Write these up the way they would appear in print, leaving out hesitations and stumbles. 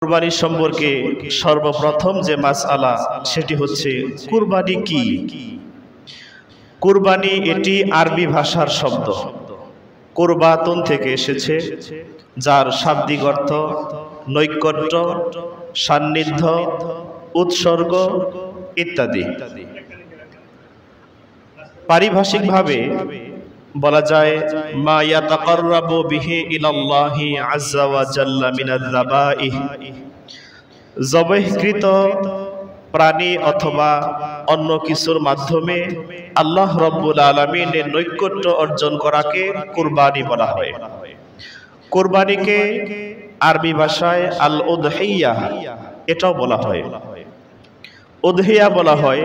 কুরবানি সম্পর্কে সর্বপ্রথম যে মাসআলা সেটি হচ্ছে কুরবানি কি। কুরবানি এটি আরবি ভাষার শব্দ কুরবাতুন থেকে এসেছে, যার শাব্দিক অর্থ নৈকট্য, সান্নিধ্য, উৎসর্গ ইত্যাদি। পারিভাষিকভাবে বলা যায় মা ইয়াতাকাররাবু বিহি ইলাল্লাহি আযজা ওয়া জাল্লা মিনাজ যাবাইহ, যবেহকৃত প্রাণী অথবা অন্য কিছুর মাধ্যমে আল্লাহ রাব্বুল আলামিনের নৈকট্য অর্জন করাকে কুরবানি বলা হয়। কুরবানিকে আরবি ভাষায় আল উদহিয়া এটাও বলা হয়। উদহিয়া বলা হয়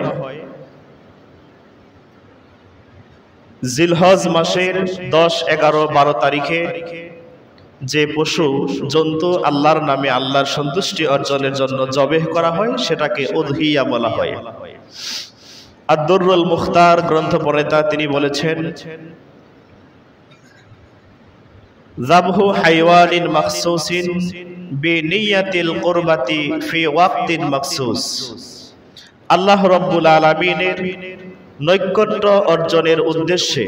জিলহজ মাসের 10, 11, 12 তারিখে যে পশু জন্তু আল্লাহর নামে আল্লাহর সন্তুষ্টি অর্জনের জন্য জবেহ করা হয় সেটাকে উদহিয়া বলা হয়। আদ-দুররুল মুখতার গ্রন্থ প্রণেতা তিনি বলেছেন, যাবহু হাইওয়ানিন মাখসুসিন বিনিয়াতিল কুরবাতি ফি ওয়াক্তিন মাখসুস। আল্লাহ রাব্বুল আলামিনের নৈকট্য অর্জনের উদ্দেশ্যে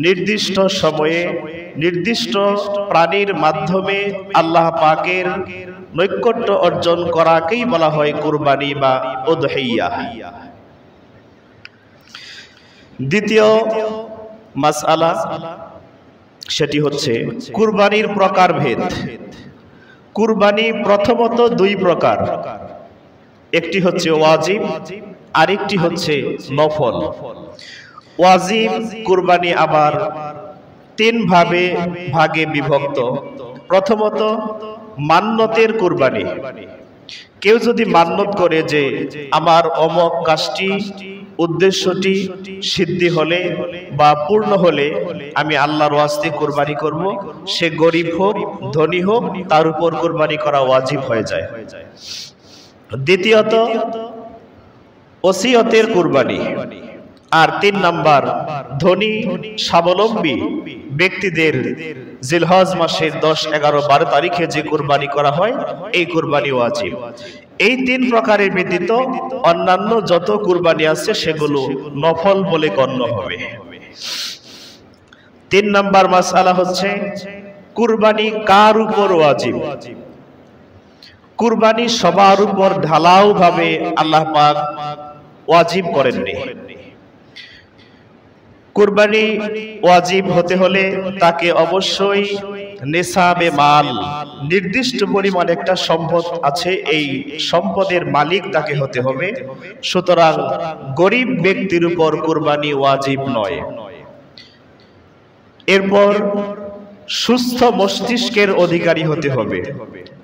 নির্দিষ্ট সময়ে নির্দিষ্ট প্রাণীর মাধ্যমে আল্লাহ পাকের নৈকট্য অর্জন করাকেই বলা হয় কুরবানি বা উদহিয়া। দ্বিতীয় মাসআলা সেটি হচ্ছে কুরবানির প্রকারভেদ। কুরবানি প্রথমত 2 প্রকার, একটি হচ্ছে ওয়াজিব, আরেকটি হচ্ছে নফল। ওয়াজিব কুরবানি আবার 3 ভাগে বিভক্ত। প্রথমত মান্নতের কুরবানি। কেউ যদি মান্নত করে যে আমার অমক কাজটি উদ্দেশ্যটি সিদ্ধি হলে বা পূর্ণ হলে আমি আল্লাহর ওয়াস্তে কুরবানি করব, সে গরিব হোক ধনী হোক তার উপর কুরবানি করা ওয়াজিব হয়ে যায়। দ্বিতীয়ত ওসিয়তের কুরবানি। আর 3 নাম্বার ধনী স্বাবলম্বী ব্যক্তিদের জিলহজ মাসের 10, 11, 12 তারিখে যে কুরবানি করা হয় এই কুরবানি ওয়াজিব। এই 3 প্রকারের ব্যতীত অন্যান্য যত কুরবানি আছে সেগুলো নফল বলে গণ্য হবে। 3 নাম্বার মাসআলা হচ্ছে কুরবানি কার উপর ওয়াজিব। কুরবানি সবার উপর ঢালাও ভাবে আল্লাহ পাক ওয়াজিব করেননি। কুরবানি ওয়াজিব হতে হলে তাকে অবশ্যই নিসাবে মাল, নির্দিষ্ট পরিমাণ একটা সম্পদ আছে, এই সম্পদের মালিক তাকে হতে হবে। সুতরাং গরিব ব্যক্তির উপর কুরবানি ওয়াজিব নয়। এরপর সুস্থ মস্তিষ্কের অধিকারী হতে হবে।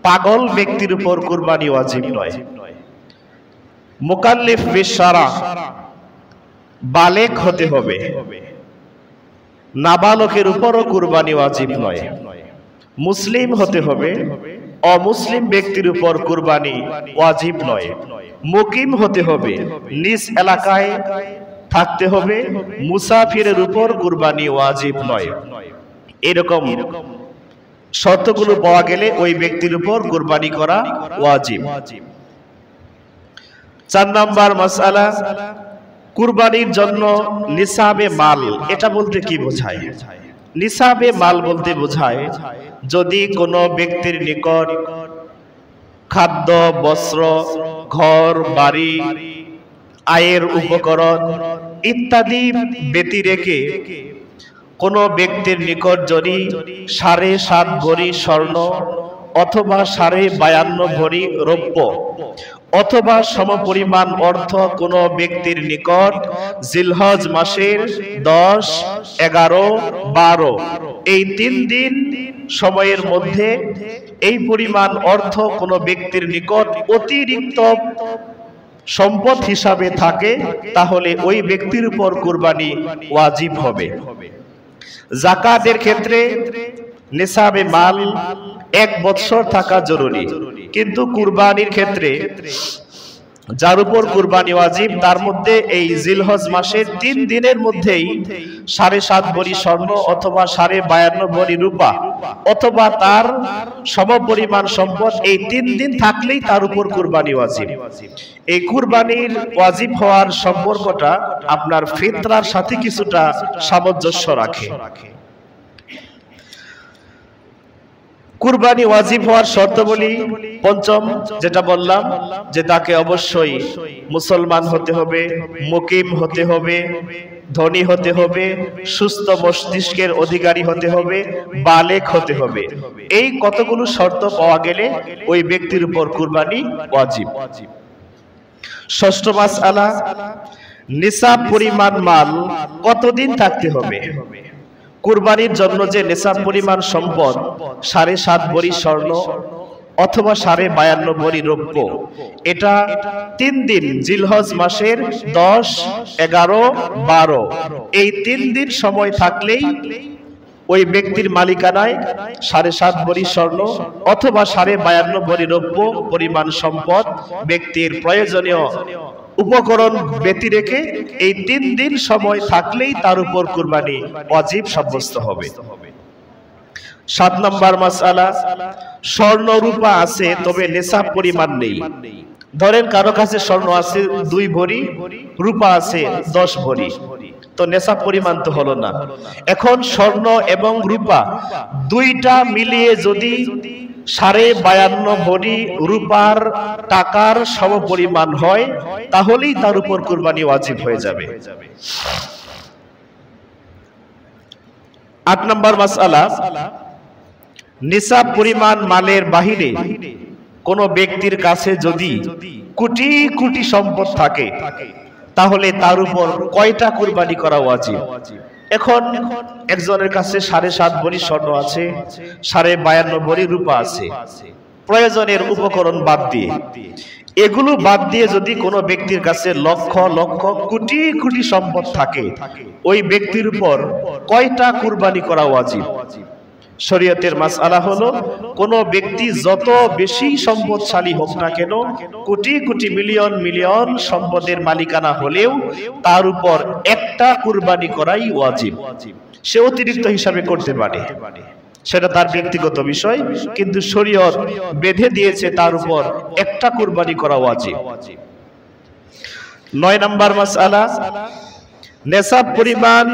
পাগল ব্যক্তির উপর কুরবানি ওয়াজিব নয়। মুকাল্লিফ বিশারা, বালেক হতে হবে। নাবালকের উপরও কুরবানি ওয়াজিব নয়। মুসলিম হতে হবে। অমুসলিম ব্যক্তির উপর কুরবানি ওয়াজিব নয়। মুকিম হতে হবে, নিজ এলাকায় থাকতে হবে। মুসাফিরের উপর কুরবানি ওয়াজিব নয়। এরকম শর্তগুলো পাওয়া গেলে ওই ব্যক্তির উপর কুরবানি করা ওয়াজিব। 4 নাম্বার মাসআলা কুরবানির জন্য নিসাবে মাল, এটা বলতে কি বোঝায়? নিসাবে মাল বলতে বোঝায় যদি কোনো ব্যক্তির নিকট খাদ্য, বস্ত্র, ঘর বাড়ি, আয়ের উপকরণ ইত্যাদি ব্যতি রেখে কোনো ব্যক্তির নিকট যদি 7.5 ভরি স্বর্ণ অথবা 52.5 ভরি রৌপ্য অথবা সমপরিমাণ অর্থ কোনো ব্যক্তির নিকট জিলহজ মাসের 10, 11, 12 এই 3 দিন সময়ের মধ্যে এই পরিমাণ অর্থ কোনো ব্যক্তির নিকট অতিরিক্ত সম্পদ হিসাবে থাকে, তাহলে ওই ব্যক্তির উপর কুরবানি ওয়াজিব হবে। যাকাতের ক্ষেত্রে নিসাবে মাল 1 বৎসর থাকা জরুরি, কিন্তু কুরবানির ক্ষেত্রে যার উপর কুরবানি ওয়াজিব তার মধ্যে এই জিলহজ মাসের 3 দিনের মধ্যেই 7.5 ভরি স্বর্ণ অথবা 52.5 ভরি রূপা অথবা তার সমপরিমাণ সম্পদ এই 3 দিন থাকলেই তার উপর কুরবানি ওয়াজিব। এই কুরবানির ওয়াজিব হওয়ার সম্পর্কটা আপনার ফিতরার সাথে কিছুটা সামঞ্জস্য রাখে। কুরবানি ওয়াজিব হওয়ার শর্তাবলী পঞ্চম যেটা বললাম যে তাকে অবশ্যই মুসলমান হতে হবে, মুকিম হতে হবে, ধনী হতে হবে, সুস্থ মস্তিষ্কের অধিকারী হতে হবে, বালেক হতে হবে। এই কতগুলো শর্ত পাওয়া গেলে ওই ব্যক্তির উপর কুরবানি ওয়াজিব। ষষ্ঠ মাসআলা, নিসাব পরিমাণ মাল কতদিন থাকতে হবে? কুরবানির জন্য যে নিসাব পরিমাণ সম্পদ 7.5 ভরি স্বর্ণ অথবা 52.5 ভরি রৌপ্য, এটা 3 দিন জিলহজ মাসের 10, 11, 12 এই 3 দিন সময় থাকলেই ওই ব্যক্তির মালিকানায় 7.5 ভরি স্বর্ণ অথবা 52.5 ভরি রৌপ্য পরিমাণ সম্পদ ব্যক্তির প্রয়োজনীয় উপকরণ ব্যতি রেখে এই 3 দিন সময় থাকলেই তার উপর কুরবানি ওয়াজিব সাব্যস্ত হবে। 7 নম্বর মাসআলা, স্বর্ণ রূপা আছে তবে নিসাব পরিমাণ নেই। ধরেন কারো কাছে স্বর্ণ আছে 2 ভরি, রূপা আছে 10 ভরি, তো নিসাব পরিমাণ তো হলো না। এখন স্বর্ণ এবং রূপা দুইটা মিলিয়ে যদি 52.5 ভরি রূপার টাকার সমপরিমাণ হয় তাহলেই তার উপর কুরবানি ওয়াজিব হয়ে যাবে। 8 নম্বর মাসআলা, নিসাব পরিমাণ মালের বাহিরে কোন ব্যক্তির কাছে যদি কোটি কোটি সম্পদ থাকে তাহলে তার উপর কয়টা কুরবানি করা ওয়াজিব? এখন একজনের কাছে 7.5 ভরি স্বর্ণ আছে, 52.5 ভরি রূপা আছে, প্রয়োজনের উপকরণ বাদ দিয়ে, এগুলো বাদ দিয়ে যদি কোনো ব্যক্তির কাছে লক্ষ লক্ষ কোটি কোটি সম্পদ থাকে ওই ব্যক্তির উপর কয়টা কুরবানি করা ওয়াজিব? শরীয়তের মাসআলা হলো কোন ব্যক্তি যত বেশি সম্পদশালী হোক না কেন, কোটি কোটি মিলিয়ন মিলিয়ন সম্পদের মালিকানা হলেও তার উপর একটা কুরবানি করাই ওয়াজিব। সে অতিরিক্ত হিসাবে করতে পারে, সেটা তার ব্যক্তিগত বিষয়, কিন্তু শরীয়ত বেঁধে দিয়েছে তার উপর একটা কুরবানি করা ওয়াজিব। 9 নম্বর মাসআলা, নেসাব পরিমাণ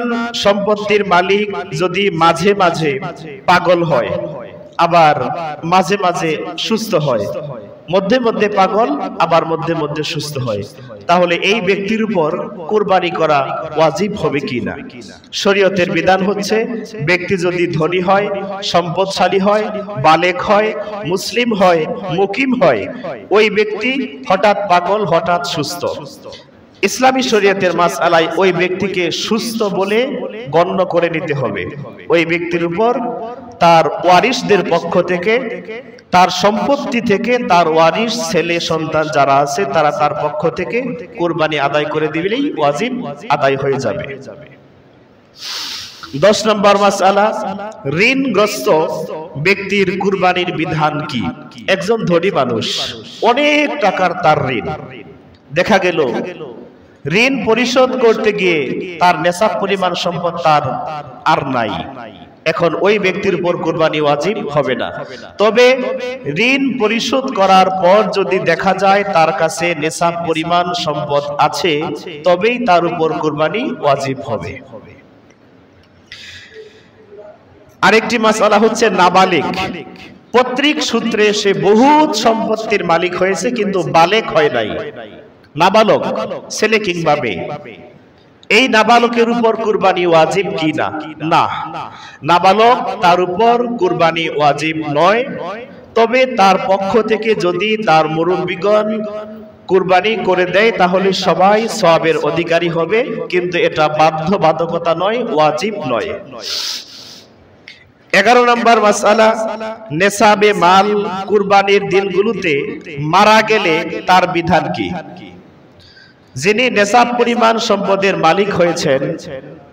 সম্পত্তির মালিক যদি মাঝে মাঝে পাগল হয় আবার মাঝে মাঝে সুস্থ হয়, মধ্যে মধ্যে পাগল আবার মধ্যে মধ্যে সুস্থ হয়, তাহলে এই ব্যক্তির উপর কুরবানি করা ওয়াজিব হবে কিনা? শরীয়তের বিধান হচ্ছে ব্যক্তি যদি ধনী হয়, সম্পদশালী হয়, বালেক হয়, মুসলিম হয়, মুকিম হয়, ওই ব্যক্তি হঠাৎ পাগল হঠাৎ সুস্থ, ইসলামী শরীয়তের মাসআলায় ওই ব্যক্তিকে সুস্থ বলে গণ্য করে নিতে হবে। ওই ব্যক্তির উপর তার ওয়ারিসদের পক্ষ থেকে, তার সম্পত্তি থেকে তার ওয়ারিস ছেলে সন্তান যারা আছে তারা তার পক্ষ থেকে কুরবানি আদায় করে দিলেই ওয়াজিব আদায় হয়ে যাবে। 10 নম্বর মাসআলা, ঋণগ্রস্ত ব্যক্তির কুরবানির বিধান কি? একজন ধনী মানুষ, অনেক টাকার তার ঋণ, দেখা গেল ঋণ পরিশোধ করতে গিয়ে তার নেসাব পরিমাণ সম্পদ তার আর নাই, এখন ওই ব্যক্তির উপর কুরবানি ওয়াজিব হবে না। তবে ঋণ পরিশোধ করার পর যদি দেখা যায় তার কাছে নেসাব পরিমাণ সম্পদ আছে তবেই তার উপর কুরবানি ওয়াজিব হবে। আরেকটি মাসআলা হচ্ছে নাবালিগ। পৈতৃক সূত্রে সে বহুত সম্পত্তির মালিক হয়েছে কিন্তু বালেক হয় নাই, নাবালক ছেলে কিংবা মেয়ে, এই নাবালকের উপর কুরবানি ওয়াজিব কি না? না, নাবালক তার উপর কুরবানি ওয়াজিব নয়। তবে তার পক্ষ থেকে যদি তার মুরব্বিগণ কুরবানি করে দেয় তাহলে সবাই সওয়াবের অধিকারী হবে, কিন্তু এটা বাধ্যবাধকতা নয়, ওয়াজিব নয়। 11 নম্বর মাসআলা, নেসাবে মাল কুরবানির দিনগুলোতে মারা গেলে তার বিধান কি? যিনি নেশাব পরিমাণ সম্পদের মালিক হয়েছেন,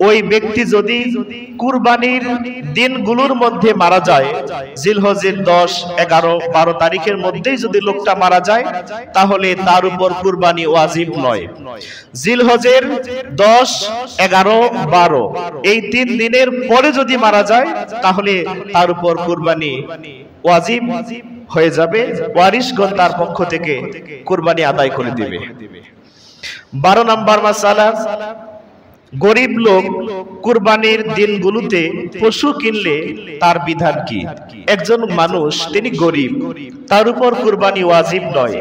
ওই ব্যক্তি যদি কুরবানির দিনগুলোর মধ্যে মারা যায়, জিলহজের 10, 11, 12 তারিখের মধ্যেই যদি লোকটা মারা যায়, তাহলে তার উপর কুরবানি ওয়াজিব নয়। জিলহজের 10, 11, 12 এই 3 দিনের পরে যদি মারা যায়, তাহলে তার উপর কুরবানি ওয়াজিব হয়ে যাবে। ওয়ারিশগণ তার পক্ষ থেকে কুরবানি আদায় করে দিবে। 12 নম্বর মাসালা, গরিব লোক কুরবানির দিনগুলোতে পশু কিনলে তার বিধান কি? একজন মানুষ তিনি গরিব, তার উপর কুরবানি ওয়াজিব নয়।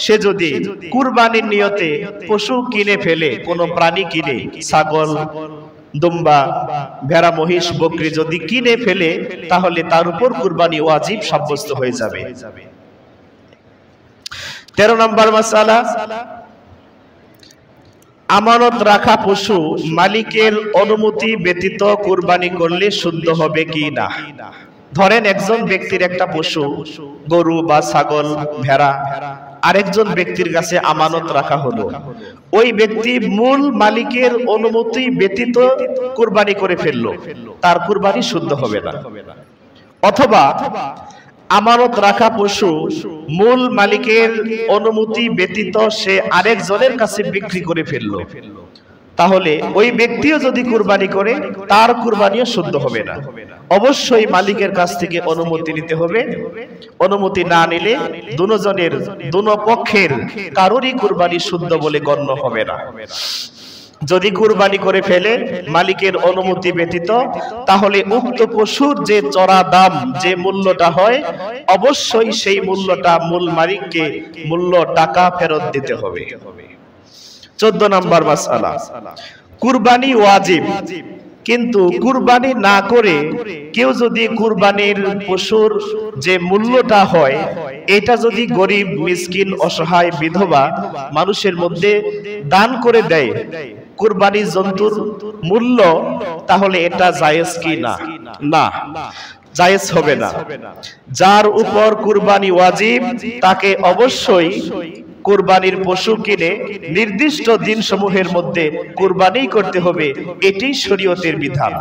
সে যদি কুরবানির নিয়তে পশু কিনে ফেলে, কোনো প্রাণী কিনে, ছাগল, দুম্বা, ভেড়া, মহিষ, বকরি যদি কিনে ফেলে, তাহলে তার উপর কুরবানি ওয়াজিব সাব্যস্ত হয়ে যাবে। 13 নম্বর মাসালা, আমানত রাখা পশু মালিকের অনুমতি ব্যতীত কুরবানি করলে শুদ্ধ হবে কি না? ধরেন একজন ব্যক্তির একটা পশু, গরু বা ছাগল, ভেড়া, আরেকজন ব্যক্তির কাছে আমানত রাখা হলো। ওই ব্যক্তি মূল মালিকের অনুমতি ব্যতীত কুরবানি করে ফেললো, তার কুরবানি শুদ্ধ হবে না। অথবা আমানত রাখা পশু মূল মালিকের অনুমতি ব্যতীত সে আরেকজনের কাছে বিক্রি করে ফেললো, তাহলে ওই ব্যক্তিও যদি কুরবানি করে, তার কুরবানিও শুদ্ধ হবে না। অবশ্যই মালিকের কাছ থেকে অনুমতি নিতে হবে। অনুমতি না নিলে দুনো পক্ষের কারোরই কুরবানি শুদ্ধ বলে গণ্য হবে না। যদি কুরবানি করে ফেলে মালিকের অনুমতি ব্যতীত, তাহলে উক্ত পশুর যে চড়া দাম, যে মূল্যটা হয়, অবশ্যই সেই মূল্যটা মূল মালিককে মূল্য টাকা ফেরত দিতে হবে। 14 নম্বর মাসআলা, কুরবানি ওয়াজিব, কিন্তু কুরবানি না করে কেউ যদি কুরবানির পশুর যে মূল্যটা হয়, এটা যদি গরিব, মিসকিন, অসহায়, বিধবা মানুষের মধ্যে দান করে দেয় কুরবানির জন্তুর মূল্য, তাহলে এটা জায়েজ কি না? না, জায়েজ হবে না। যার উপর কুরবানি ওয়াজিব, তাকে অবশ্যই কুরবানির পশু কিনে নির্দিষ্ট দিনসমূহের মধ্যে কুরবানি করতে হবে। এটি শরীয়তের বিধান।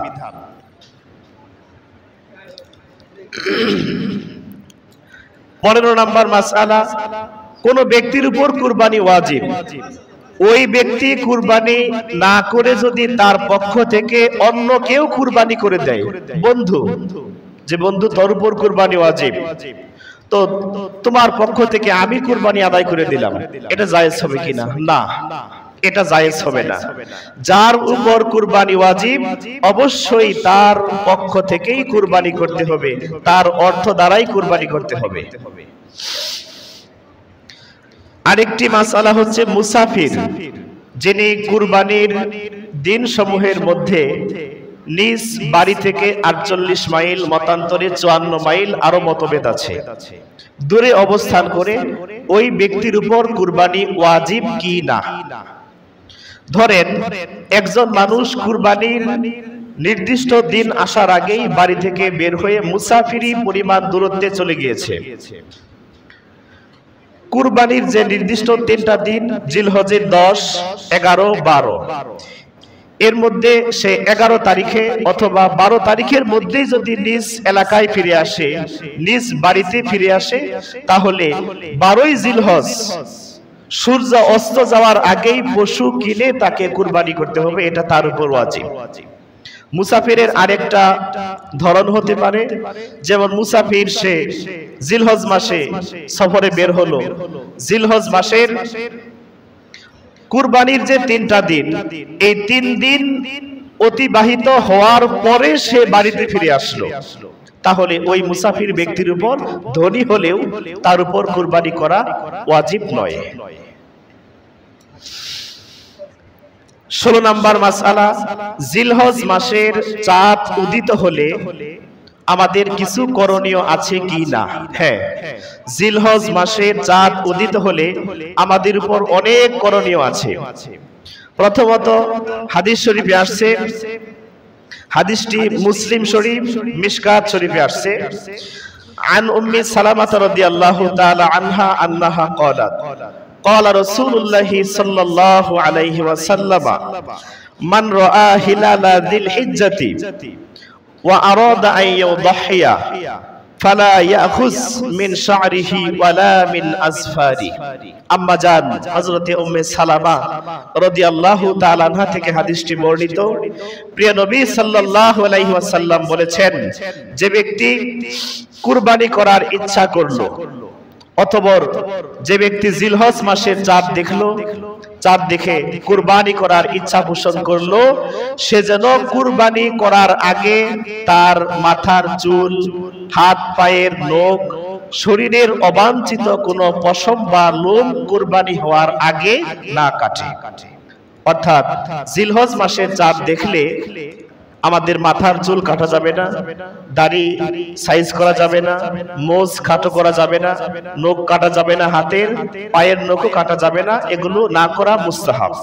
15 নম্বর মাসআলা, কোন ব্যক্তির উপর কুরবানি ওয়াজিব, ওই ব্যক্তি কুরবানি না করে যদি তার পক্ষ থেকে অন্য কেউ কুরবানি করে দেয়, বন্ধু, যে বন্ধু তোর উপর কুরবানি ওয়াজিব, তো তোমার পক্ষ থেকে আমি কুরবানি আদায় করে দিলাম, এটা জায়েজ হবে কিনা? না, এটা জায়েজ হবে না। যার উপর কুরবানি ওয়াজিব, অবশ্যই তার পক্ষ থেকেই কুরবানি করতে হবে, তার অর্থ দ্বারাই কুরবানি করতে হবে। আরেকটি মাসআলা হচ্ছে মুসাফির, যিনি কুরবানির দিন সমূহের মধ্যে নিজ বাড়ি থেকে 48 মাইল, মতান্তরে 54 মাইল, আরো মতভেদ আছে, দূরে অবস্থান করে, ওই ব্যক্তির উপর কুরবানি ওয়াজিব কি না? ধরেন একজন মানুষ কুরবানির নির্দিষ্ট দিন আসার আগেই বাড়ি থেকে বের হয়ে মুসাফিরি পরিমাণ দূরত্বে চলে গিয়েছে। কুরবানির যে নির্দিষ্ট 3টা দিন, জিলহজের 10, 11, 12, এর মধ্যে সে 11 তারিখে অথবা 12 তারিখের মধ্যেই যদি নিজ এলাকায় ফিরে আসে, নিজ বাড়িতে ফিরে আসে, তাহলে 12ই জিলহজ সূর্য অস্ত যাওয়ার আগেই পশু কিনে তাকে কুরবানি করতে হবে, এটা তার উপর ওয়াজিব। মুসাফিরের আরেকটা ধরন হতে পারে, যেমন মুসাফির সে জিলহজ মাসে সফরে বের হলো, জিলহজ মাসের কুরবানির যে 3টা দিন, এই 3 দিন অতিবাহিত হওয়ার পরে সে বাড়িতে ফিরে আসলো, তাহলে ওই মুসাফির ব্যক্তির উপর ধনী হলেও তার উপর কুরবানি করা ওয়াজিব নয়। 16 নম্বর মাসআলা, জিলহজ মাসের চাঁদ উদিত হলে আমাদের কিছু করণীয় আছে কি না? হ্যাঁ, জিলহজ মাসের চাঁদ উদিত হলে আমাদের উপর অনেক করণীয় আছে। প্রথমত হাদিস শরীফে আসছে, হাদিসটি মুসলিম শরীফ, মিশকাত শরীফে আসছে, আন উম্মি সালামা রাদিয়াল্লাহু তাআলা আনহা আন্নাহা ক্বালাত, قال رسول الله صلى الله عليه وسلم من رأى هلال ذي الحجة وأراد أن يضحي فلا يأخذ من شعره ولا من أظفاره আম্মা জান হযরতে উম্মে সালামা রাদিয়াল্লাহু তাআলা আনহা থেকে হাদিসটি বর্ণিত। প্রিয় নবী সাল্লাল্লাহু আলাইহি ওয়াসাল্লাম বলেছেন, যে ব্যক্তি কুরবানি করার ইচ্ছা করলো অথবা যে ব্যক্তি জিলহজ মাসের চাঁদ দেখলো, চাঁদ দেখে কুরবানি করার ইচ্ছা পোষণ করলো, সে যেন কুরবানি করার আগে তার মাথার চুল, হাত পায়ের নখ, শরীরের অবাঞ্ছিত কোনো পশম বা লোম কুরবানি হওয়ার আগে না কাটে। অর্থাৎ জিলহজ মাসের চাঁদ দেখলে আমাদের মাথার চুল কাটা যাবে না, দাড়ি সাইজ করা যাবে না, মোজ খাটো করা যাবে না, নখ কাটা যাবে না, হাতের পায়ের নখও কাটা যাবে না, এগুলো না করা মুস্তাহাব।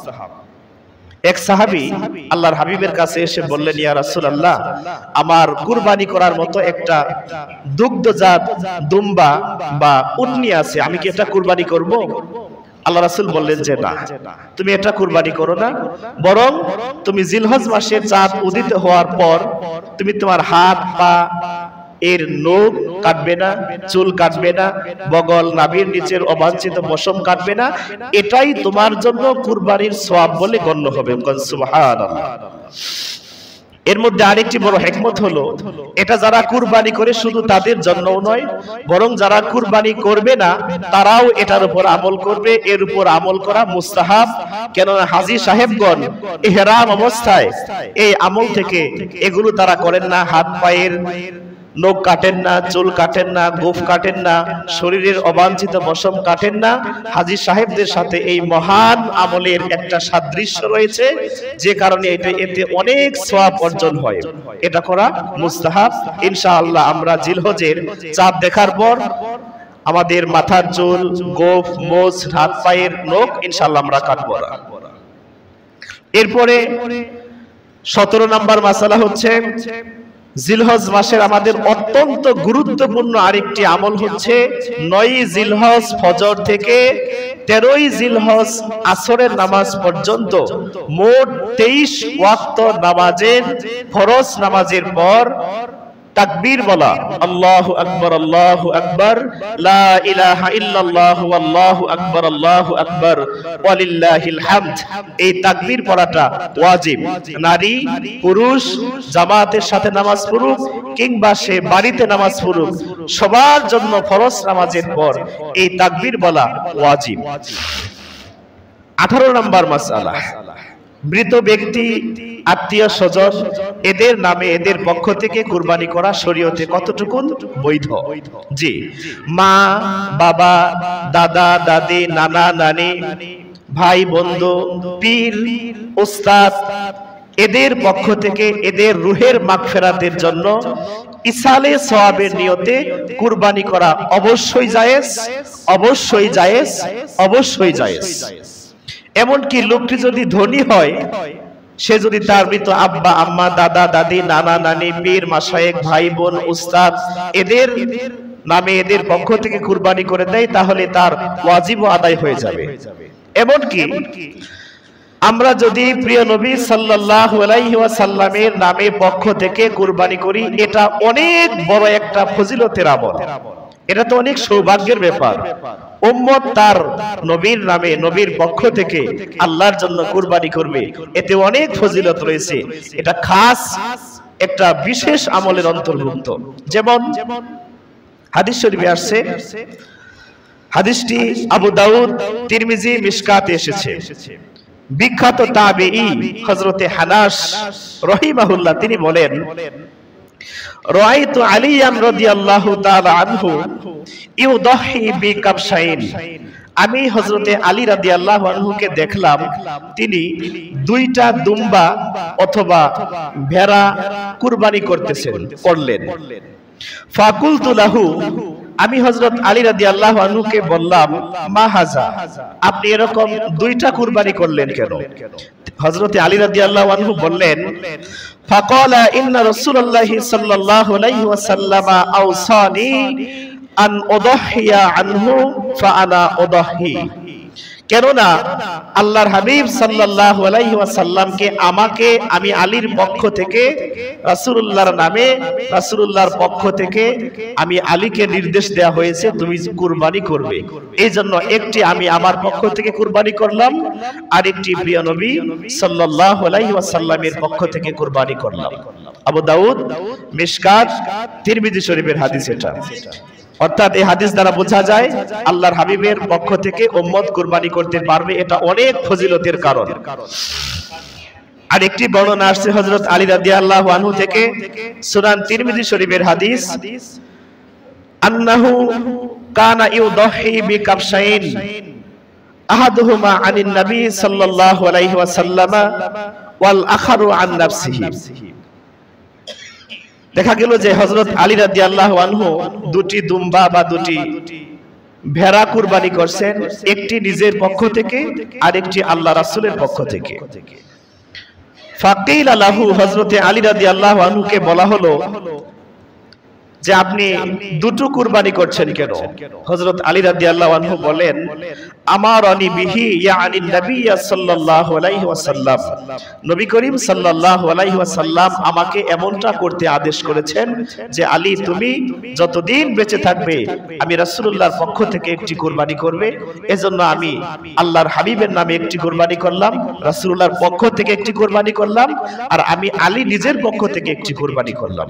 এক সাহাবী আল্লাহর হাবিবের কাছে এসে বললেন, ইয়া রাসূলুল্লাহ, আমার কুরবানি করার মতো একটা দুগ্ধজাত দুম্বা বা উটনি আছে, আমি কি এটা কুরবানি করব? আল্লাহ রাসূল বললেন যে না, তুমি এটা কুরবানি করো না, বরং তুমি জিলহজ মাসের চাঁদ উদিত হওয়ার পর তুমি তোমার হাত পা এর নখ কাটবে না, চুল কাটবে না, বগল নাভির নিচের অবাঞ্ছিত পশম কাটবে না, এটাই তোমার জন্য কুরবানির সওয়াব বলে গণ্য হবে। সুবহানাল্লাহ। এর মধ্যে আরেকটি বড় হিকমত হলো, এটা যারা কুরবানি করে শুধু তাদের জন্যও নয়, বরং যারা কুরবানি করবে না তারাও এটার উপর আমল করবে। এর উপর আমল করা মুস্তাহাব, কেননা হাজী সাহেবগণ ইহরাম অবস্থায় এই আমল থেকে এগুলো তারা করেন না। হাত পায়ের নখ কাটেন না, চুল কাটেন না, গোফ কাটেন না, শরীরের অবাঞ্ছিত পশম কাটেন না। হাজী সাহেবদের সাথে এই মহান আমলের একটা সাদৃশ্য রয়েছে, যে কারণে এতে অনেক সওয়াব অর্জন হয়। এটা করা মুস্তাহাব। ইনশাআল্লাহ আমরা জিলহজের চাঁদ দেখার পর আমাদের মাথার চুল, গোফ, মোজ, হাত পায়ের নখ ইনশাআল্লাহ আমরা কাটবো না। এরপরে 17 নম্বর মাসালা হচ্ছে, জিলহজ মাসের আমাদের অত্যন্ত গুরুত্বপূর্ণ আরেকটি আমল হচ্ছে 9 জিলহজ ফজর থেকে 13 জিলহজ আসরের নামাজ পর্যন্ত মোট 23 ওয়াক্ত নামাজের, ফরজ নামাজের পর তাকবীর বলা, আল্লাহু আকবার, আল্লাহু আকবার, লা ইলাহা ইল্লাল্লাহু আল্লাহু আকবার, আল্লাহু আকবার, ওয়ালিল্লাহিল হামদ। এই তাকবীর পড়াটা ওয়াজিব। নারী পুরুষ জামাতের সাথে নামাজ পড়ুক কিংবা সে বাড়িতে নামাজ পড়ুক, সবার জন্য ফরজ নামাজের পর এই তাকবীর বলা ওয়াজিব। 18 নম্বর মাসআলা, মৃত ব্যক্তি, আত্মীয় স্বজন এদের নামে, এদের পক্ষ থেকে কুরবানি করা শরীয়তে কতটুকু বৈধ? জি, মা, বাবা, দাদা, দাদি, নানা, নানি, ভাই, বন্ধু, পীর, উস্তাদ এদের পক্ষ থেকে এদের রুহের মাগফিরাতের জন্য ইসালে সওয়াবের নিয়তে কুরবানি করা অবশ্যই জায়েজ, অবশ্যই জায়েজ, অবশ্যই জায়েজ। এমনকি লোকটি যদি ধনী হয়, সে যদি তার মৃত আব্বা, আম্মা, দাদা, দাদি, নানা, নানি, পীর, মাশায়েখ, ভাই, বোন, উস্তাদ এদের নামে, এদের পক্ষ থেকে কুরবানি করে দেয়, তাহলে তার ওয়াজিব আদায় হয়ে যাবে। এমনকি আমরা যদি প্রিয় নবী সাল্লাল্লাহু আলাইহি ওয়াসাল্লামের নামে পক্ষ থেকে কুরবানি করি, এটা অনেক বড় একটা ফজিলতের আমল। এটা তো অনেক সৌভাগ্যের ব্যাপার। উম্মত তার নবীর নামে, নবীর পক্ষ থেকে আল্লাহর জন্য কুরবানি করবে, এতে অনেক ফজিলত রয়েছে। এটা খাস একটা বিশেষ আমলের অন্তর্ভুক্ত। যেমন হাদিস শরীফে আসছে, হাদিসটি আবু দাউদ, তিরমিজি, মিশকাতে এসেছে। বিখ্যাত তাবেঈ হযরতে হানাস রাহিমাহুল্লাহ তিনি বলেন, রাআইতু আলিয়ান রাদিয়াল্লাহু তাআলা আনহু ইউদাহি বিকাবশাইন। আমি হযরতে আলী রাদিয়াল্লাহু আনহুকে দেখলাম তিনি 2টা দুম্বা অথবা ভেড়া কুরবানি করলেন। ফাকুলতু লাহু, আমি হযরত আলী রাদিয়াল্লাহু আনহুকে বললাম, মা হাযা, আপনি এরকম 2টা কুরবানি করলেন কেন? হযরত আলী রাদিয়াল্লাহু আনহু বললেন, ফাকালা ইন্না রাসূলুল্লাহি সাল্লাল্লাহু আলাইহি ওয়াসাল্লাম আওসানি আন উদহিয়া আনহু ফাআনা উদহি। কেননা আল্লাহর হাবিব সাল্লাল্লাহু আলাইহি ওয়াসাল্লামকে আমি আলীর পক্ষ থেকে রাসূলুল্লাহর নামে রাসূলুল্লাহর পক্ষ থেকে আমি আলীকে নির্দেশ দেয়া হয়েছে তুমি কুরবানি করবে। এইজন্য একটি আমি আমার পক্ষ থেকে কুরবানি করলাম, আর একটি প্রিয় নবী সাল্লাল্লাহু আলাইহি ওয়াসাল্লামের পক্ষ থেকে কুরবানি করলাম। আবু দাউদ, মিশকাত, তিরমিজি শরীফের হাদিস এটা। অর্থাৎ এই হাদিস দ্বারা বোঝা যায় আল্লাহর হাবিবের পক্ষ থেকে উম্মত কুরবানি করতে পারবে, এটা অনেক ফজিলতের কারণ। আর একটি বর্ণনা আসছে হযরত আলী রাদিয়াল্লাহু আনহু থেকে, সুনান তিরমিজি শরীফের হাদিস, আন্নাহু কানা ইউদাহি বিকাবশাইন আহাদুহুমা আনিন নবী সাল্লাল্লাহু আলাইহি ওয়াসাল্লাম ওয়াল আখারু আন নাফসিহি। দেখা গেল যে হযরত আলী রাদিয়াল্লাহু আনহু দুটি দুম্বা বা দুটি ভেড়া কুরবানি করছেন, একটি নিজের পক্ষ থেকে আর একটি আল্লাহ রাসূলের পক্ষ থেকে। ফাকিলা লাহু, হযরত আলী রাদিয়াল্লাহু আনহুকে বলা হলো যে আপনি দুটো কুরবানি করছেন কেন? হযরত আলী রাদিয়াল্লাহু আনহু বলেন, আমারানি বিহি ইয়ানি নবী সাল্লাল্লাহু আলাইহি ওয়াসাল্লাম, নবী করিম সাল্লাল্লাহু আলাইহি ওয়াসাল্লাম আমাকে এমনটা করতে আদেশ করেছেন যে আলী তুমি যতদিন বেঁচে থাকবে আমি রাসূলুল্লাহর পক্ষ থেকে একটি কুরবানি করবে। এজন্য আমি আল্লাহর হাবিবের নামে একটি কুরবানি করলাম, রাসূলুল্লাহর পক্ষ থেকে একটি কুরবানি করলাম, আর আমি আলী নিজের পক্ষ থেকে একটি কুরবানি করলাম।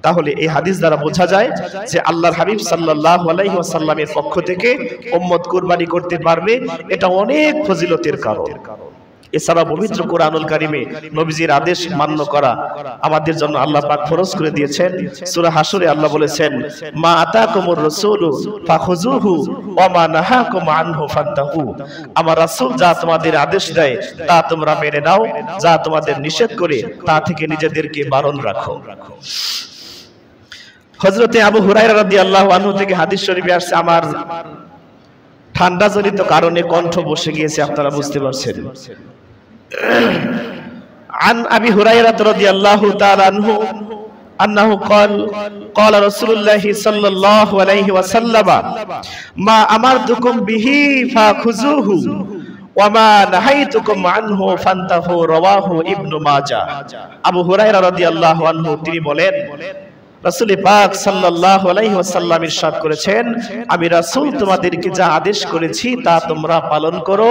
তাহলে এই হাদিস দ্বারা বোঝা যায় যে আল্লাহর হাবিব সাল্লাল্লাহু আলাইহি ওয়াসাল্লামের পক্ষ থেকে উম্মত কুরবানি করতে পারবে, এটা অনেক ফজিলতের কারণ। এছাড়া পবিত্র কোরআনুল কারীমে নবীজির আদেশ মান্য করা আমাদের জন্য আল্লাহ পাক ফরজ করে দিয়েছেন। সূরা হাশরে আল্লাহ বলেছেন, মা আতাকুমুর রাসূলু ফাখুযুহু ওয়া মা নাহাকুম আনহু ফান্তাহু, আমার রাসূল যা তোমাদের আদেশ দেয় তা তোমরা মেনে নাও, যা তোমাদের নিষেধ করে তা থেকে নিজেদেরকে বারণ রাখো। হযরতে আবু হুরায়রা রাদিয়াল্লাহু আনহু থেকে হাদিস শরীফে আসছে, আমার ঠান্ডা জনিত কারণে কণ্ঠ বসে গিয়েছে, আপনারা বুঝতে পারছেন। আন আবি হুরায়রা রাদিয়াল্লাহু তাআলা আনহু আন্নাহু ক্বালা রাসূলুল্লাহি সাল্লাল্লাহু আলাইহি ওয়াসাল্লাম মা আমারতুকুম বিহি ফাখুযুহু ওয়া মা নাহাইতুকুম আনহু ফান্তাহু, রাওয়াহু ইবনু মাজাহ। আবু হুরায়রা রাদিয়াল্লাহু আনহু তিনি বলেন, রাসূল পাক সাল্লাল্লাহু আলাইহি ওয়াসাল্লাম ইরশাদ করেছেন, আমি রাসূল তোমাদেরকে যা আদেশ করেছি তা তোমরা পালন করো,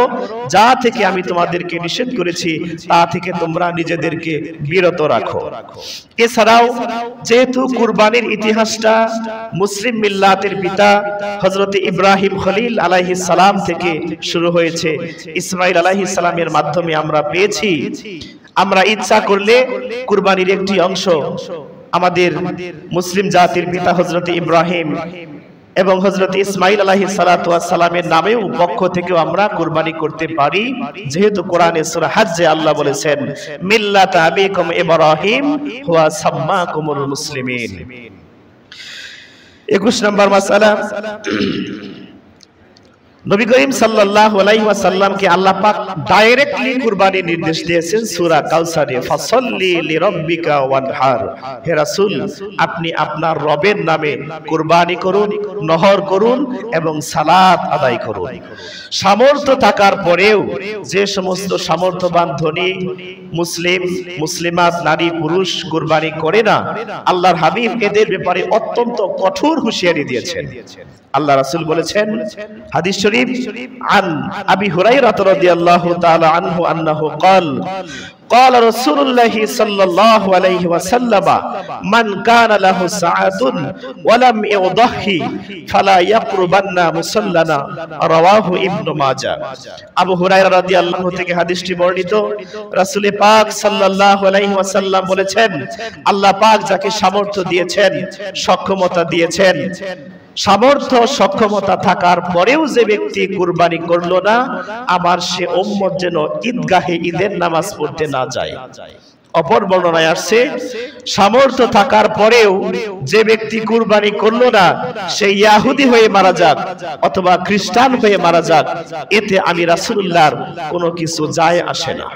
যা থেকে আমি তোমাদেরকে নিষেধ করেছি তা থেকে তোমরা নিজেদেরকে বিরত রাখো। এছাড়াও যেহেতু কুরবানির ইতিহাসটা মুসলিম মিল্লাতের পিতা হযরত ইব্রাহিম খলিল আলাইহিস সালাম থেকে শুরু হয়েছে, ইসমাঈল আলাইহিস সালামের মাধ্যমে আমরা পেয়েছি, আমরা ইচ্ছা করলে কুরবানির একটি অংশ আমাদের মুসলিম জাতির পিতা হযরত ইব্রাহিম এবং হযরত ইসমাঈল আলাইহিস সালাতু ওয়াস সালামের নামেও পক্ষ থেকেও আমরা কুরবানি করতে পারি, যেহেতু কোরআনে সূরা হজ্জে আল্লাহ বলেছেন, মিল্লাতা আবিকুম ইব্রাহিম হুয়া সাম্মাকুমুল মুসলিমিন। 21 নম্বর মাসআলা, নবী করিম সাল্লাল্লাহু আলাইহি ওয়াসাল্লামকে আল্লাহ পাক ডাইরেক্টলি কুরবানির নির্দেশ দিয়েছেন সূরা কাউসারে, ফাসাল্লি লিরাব্বিকা ওয়ানহার, হে রাসূল আপনি আপনার রবের নামে কুরবানি করুন, নহর করুন এবং সালাত আদায় করুন। সামর্থ্য থাকার পরেও যে সমস্ত সামর্থ্যবান ধনী মুসলিম মুসলিমাত নারী পুরুষ কুরবানি করে না, আল্লাহর হাবিব এদের ব্যাপারে অত্যন্ত কঠোর হুঁশিয়ারি দিয়েছেন। আল্লাহ রাসূল বলেছেন হাদিস শরীফ, আন আবি হুরায়রা রাদিয়াল্লাহু তাআলা আনহু আন্নাহু قال رسول الله صلى الله عليه وسلم من كان له ساعة ولم يضحي فلا يقربن مصلنا, رواه ابن ماجه। আবু হুরায়রা রাদিয়াল্লাহু থেকে হাদিসটি বর্ণিত, রাসূল পাক সাল্লাল্লাহু আলাইহি ওয়াসাল্লাম বলেছেন, আল্লাহ পাক যাকে সামর্থ্য দিয়েছেন, সক্ষমতা দিয়েছেন, সামর্থ্য সক্ষমতা থাকার পরেও যে ব্যক্তি কুরবানি করলো না, আমার সে উম্মত যেন ঈদগাহে ঈদের নামাজ পড়তে না যায়। অপর বর্ণনায় আসছে, সামর্থ্য থাকার পরেও যে ব্যক্তি কুরবানি করলো না, সে ইহুদি হয়ে মারা যাক অথবা খ্রিস্টান হয়ে মারা যাক, এতে আমি রাসূলুল্লাহর কোনো কিছু যায় আসে না।